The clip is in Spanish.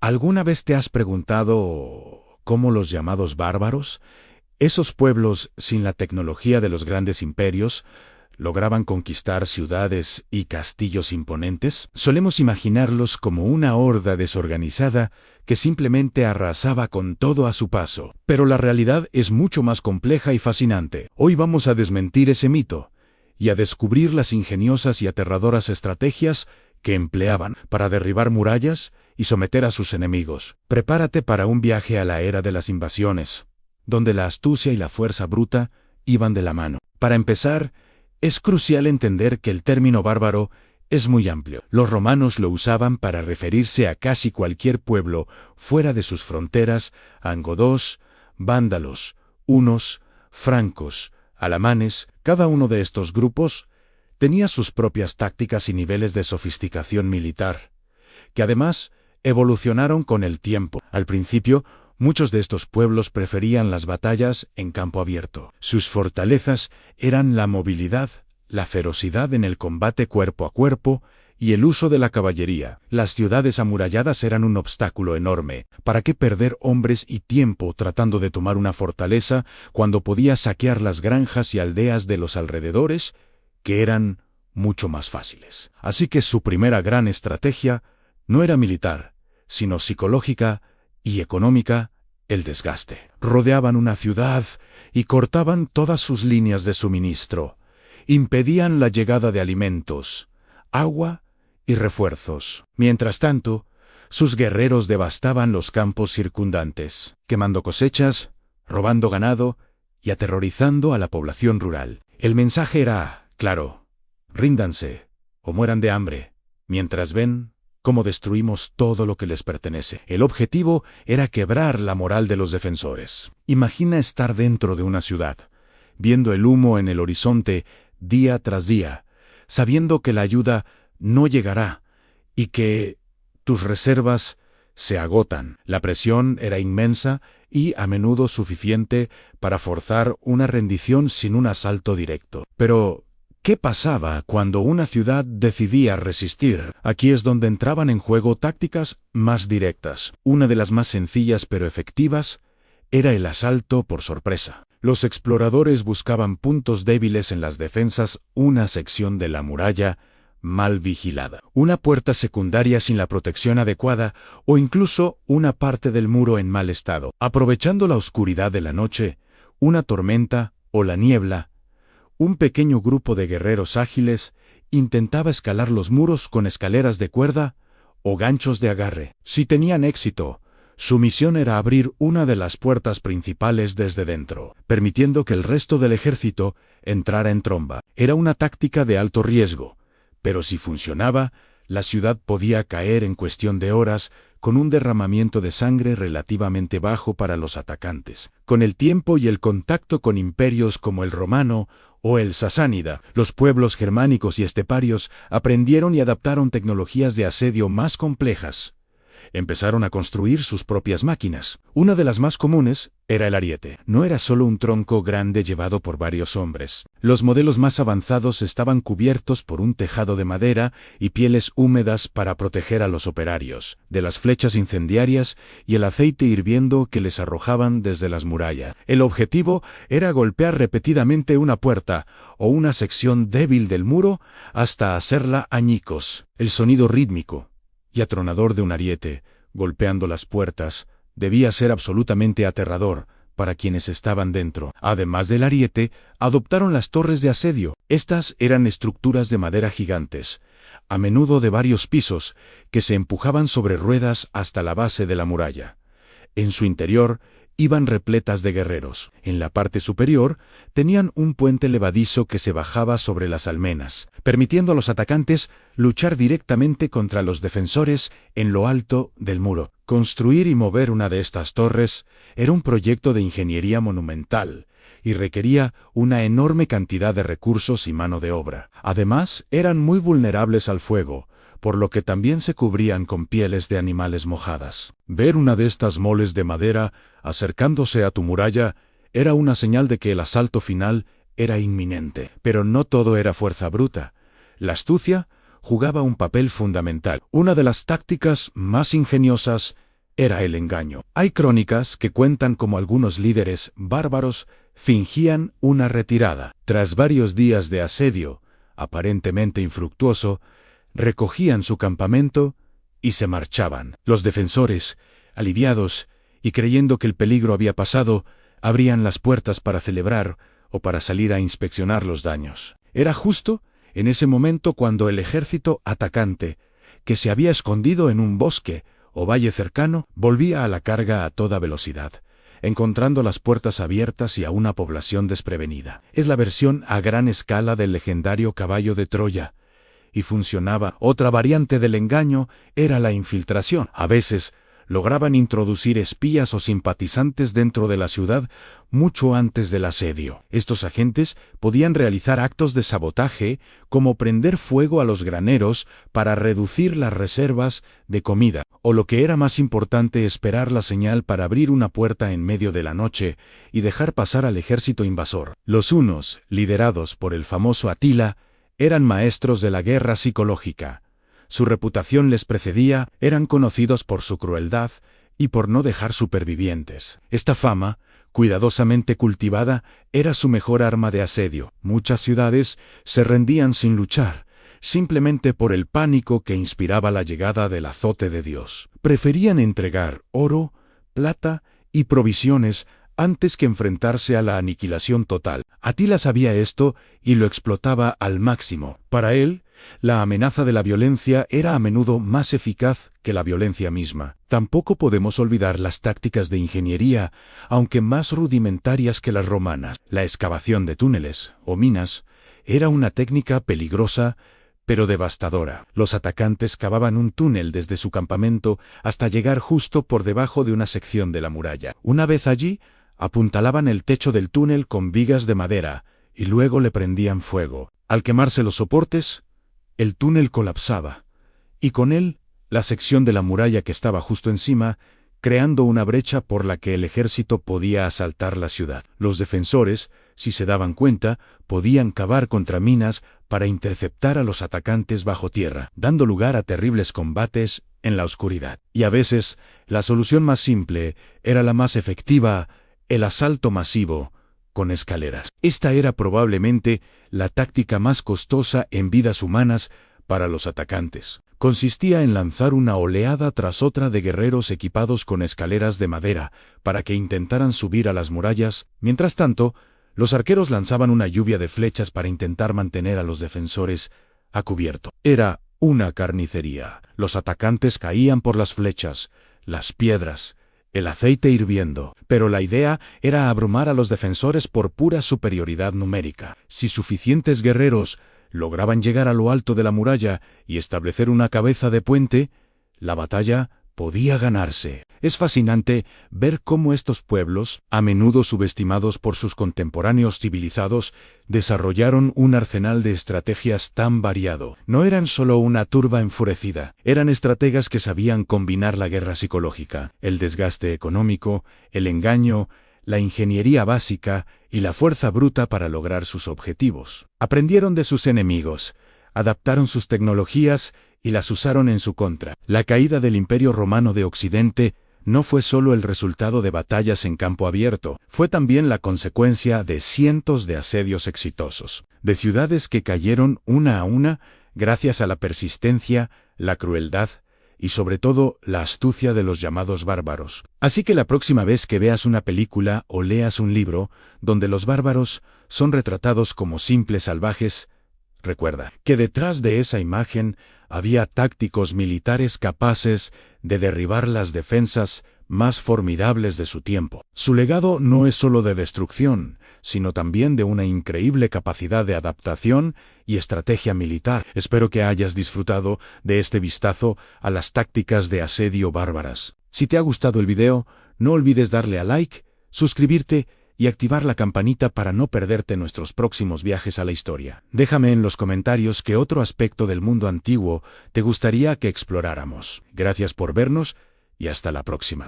¿Alguna vez te has preguntado cómo los llamados bárbaros, esos pueblos sin la tecnología de los grandes imperios, lograban conquistar ciudades y castillos imponentes? Solemos imaginarlos como una horda desorganizada que simplemente arrasaba con todo a su paso. Pero la realidad es mucho más compleja y fascinante. Hoy vamos a desmentir ese mito y a descubrir las ingeniosas y aterradoras estrategias que empleaban para derribar murallas y someter a sus enemigos. Prepárate para un viaje a la era de las invasiones, donde la astucia y la fuerza bruta iban de la mano. Para empezar, es crucial entender que el término bárbaro es muy amplio. Los romanos lo usaban para referirse a casi cualquier pueblo fuera de sus fronteras: godos, vándalos, hunos, francos, alamanes. Cada uno de estos grupos tenía sus propias tácticas y niveles de sofisticación militar, que además evolucionaron con el tiempo. Al principio, muchos de estos pueblos preferían las batallas en campo abierto. Sus fortalezas eran la movilidad, la ferocidad en el combate cuerpo a cuerpo y el uso de la caballería. Las ciudades amuralladas eran un obstáculo enorme. ¿Para qué perder hombres y tiempo tratando de tomar una fortaleza cuando podía saquear las granjas y aldeas de los alrededores, que eran mucho más fáciles? Así que su primera gran estrategia no era militar, sino psicológica y económica: el desgaste. Rodeaban una ciudad y cortaban todas sus líneas de suministro. Impedían la llegada de alimentos, agua y refuerzos. Mientras tanto, sus guerreros devastaban los campos circundantes, quemando cosechas, robando ganado y aterrorizando a la población rural. El mensaje era claro: ríndanse o mueran de hambre, mientras ven cómo destruimos todo lo que les pertenece. El objetivo era quebrar la moral de los defensores. Imagina estar dentro de una ciudad, viendo el humo en el horizonte día tras día, sabiendo que la ayuda no llegará y que tus reservas se agotan. La presión era inmensa y a menudo suficiente para forzar una rendición sin un asalto directo. Pero ¿qué pasaba cuando una ciudad decidía resistir? Aquí es donde entraban en juego tácticas más directas. Una de las más sencillas pero efectivas era el asalto por sorpresa. Los exploradores buscaban puntos débiles en las defensas: una sección de la muralla mal vigilada, una puerta secundaria sin la protección adecuada o incluso una parte del muro en mal estado. Aprovechando la oscuridad de la noche, una tormenta o la niebla, un pequeño grupo de guerreros ágiles intentaba escalar los muros con escaleras de cuerda o ganchos de agarre. Si tenían éxito, su misión era abrir una de las puertas principales desde dentro, permitiendo que el resto del ejército entrara en tromba. Era una táctica de alto riesgo, pero si funcionaba, la ciudad podía caer en cuestión de horas, con un derramamiento de sangre relativamente bajo para los atacantes. Con el tiempo y el contacto con imperios como el romano o el sasánida, los pueblos germánicos y esteparios aprendieron y adaptaron tecnologías de asedio más complejas. Empezaron a construir sus propias máquinas. Una de las más comunes era el ariete. No era solo un tronco grande llevado por varios hombres. Los modelos más avanzados estaban cubiertos por un tejado de madera y pieles húmedas para proteger a los operarios de las flechas incendiarias y el aceite hirviendo que les arrojaban desde las murallas. El objetivo era golpear repetidamente una puerta o una sección débil del muro hasta hacerla añicos. El sonido rítmico y atronador de un ariete golpeando las puertas debía ser absolutamente aterrador para quienes estaban dentro. Además del ariete, adoptaron las torres de asedio. Estas eran estructuras de madera gigantes, a menudo de varios pisos, que se empujaban sobre ruedas hasta la base de la muralla. En su interior iban repletas de guerreros. En la parte superior tenían un puente levadizo que se bajaba sobre las almenas, permitiendo a los atacantes luchar directamente contra los defensores en lo alto del muro. Construir y mover una de estas torres era un proyecto de ingeniería monumental y requería una enorme cantidad de recursos y mano de obra. Además, eran muy vulnerables al fuego, por lo que también se cubrían con pieles de animales mojadas. Ver una de estas moles de madera acercándose a tu muralla era una señal de que el asalto final era inminente. Pero no todo era fuerza bruta. La astucia jugaba un papel fundamental. Una de las tácticas más ingeniosas era el engaño. Hay crónicas que cuentan cómo algunos líderes bárbaros fingían una retirada. Tras varios días de asedio, aparentemente infructuoso, recogían su campamento y se marchaban. Los defensores, aliviados y creyendo que el peligro había pasado, abrían las puertas para celebrar o para salir a inspeccionar los daños. Era justo en ese momento cuando el ejército atacante, que se había escondido en un bosque o valle cercano, volvía a la carga a toda velocidad, encontrando las puertas abiertas y a una población desprevenida. Es la versión a gran escala del legendario caballo de Troya, y funcionaba. Otra variante del engaño era la infiltración. A veces lograban introducir espías o simpatizantes dentro de la ciudad mucho antes del asedio. Estos agentes podían realizar actos de sabotaje, como prender fuego a los graneros para reducir las reservas de comida, o lo que era más importante, esperar la señal para abrir una puerta en medio de la noche y dejar pasar al ejército invasor. Los hunos, liderados por el famoso Atila, eran maestros de la guerra psicológica. Su reputación les precedía, eran conocidos por su crueldad y por no dejar supervivientes. Esta fama, cuidadosamente cultivada, era su mejor arma de asedio. Muchas ciudades se rendían sin luchar, simplemente por el pánico que inspiraba la llegada del azote de Dios. Preferían entregar oro, plata y provisiones antes que enfrentarse a la aniquilación total. Atila sabía esto y lo explotaba al máximo. Para él, la amenaza de la violencia era a menudo más eficaz que la violencia misma. Tampoco podemos olvidar las tácticas de ingeniería, aunque más rudimentarias que las romanas. La excavación de túneles o minas era una técnica peligrosa, pero devastadora. Los atacantes cavaban un túnel desde su campamento hasta llegar justo por debajo de una sección de la muralla. Una vez allí, apuntalaban el techo del túnel con vigas de madera y luego le prendían fuego. Al quemarse los soportes, el túnel colapsaba, y con él la sección de la muralla que estaba justo encima, creando una brecha por la que el ejército podía asaltar la ciudad. Los defensores, si se daban cuenta, podían cavar contraminas para interceptar a los atacantes bajo tierra, dando lugar a terribles combates en la oscuridad. Y a veces, la solución más simple era la más efectiva: el asalto masivo con escaleras. Esta era probablemente la táctica más costosa en vidas humanas para los atacantes. Consistía en lanzar una oleada tras otra de guerreros equipados con escaleras de madera para que intentaran subir a las murallas. Mientras tanto, los arqueros lanzaban una lluvia de flechas para intentar mantener a los defensores a cubierto. Era una carnicería. Los atacantes caían por las flechas, las piedras, el aceite hirviendo, pero la idea era abrumar a los defensores por pura superioridad numérica. Si suficientes guerreros lograban llegar a lo alto de la muralla y establecer una cabeza de puente, la batalla podía ganarse. Es fascinante ver cómo estos pueblos, a menudo subestimados por sus contemporáneos civilizados, desarrollaron un arsenal de estrategias tan variado. No eran solo una turba enfurecida, eran estrategas que sabían combinar la guerra psicológica, el desgaste económico, el engaño, la ingeniería básica y la fuerza bruta para lograr sus objetivos. Aprendieron de sus enemigos, adaptaron sus tecnologías y las usaron en su contra. La caída del Imperio Romano de Occidente no fue solo el resultado de batallas en campo abierto, fue también la consecuencia de cientos de asedios exitosos, de ciudades que cayeron una a una gracias a la persistencia, la crueldad y sobre todo la astucia de los llamados bárbaros. Así que la próxima vez que veas una película o leas un libro donde los bárbaros son retratados como simples salvajes, recuerda que detrás de esa imagen había tácticos militares capaces de derribar las defensas más formidables de su tiempo. Su legado no es solo de destrucción, sino también de una increíble capacidad de adaptación y estrategia militar. Espero que hayas disfrutado de este vistazo a las tácticas de asedio bárbaras. Si te ha gustado el video, no olvides darle a like, suscribirte y activar la campanita para no perderte nuestros próximos viajes a la historia. Déjame en los comentarios qué otro aspecto del mundo antiguo te gustaría que exploráramos. Gracias por vernos y hasta la próxima.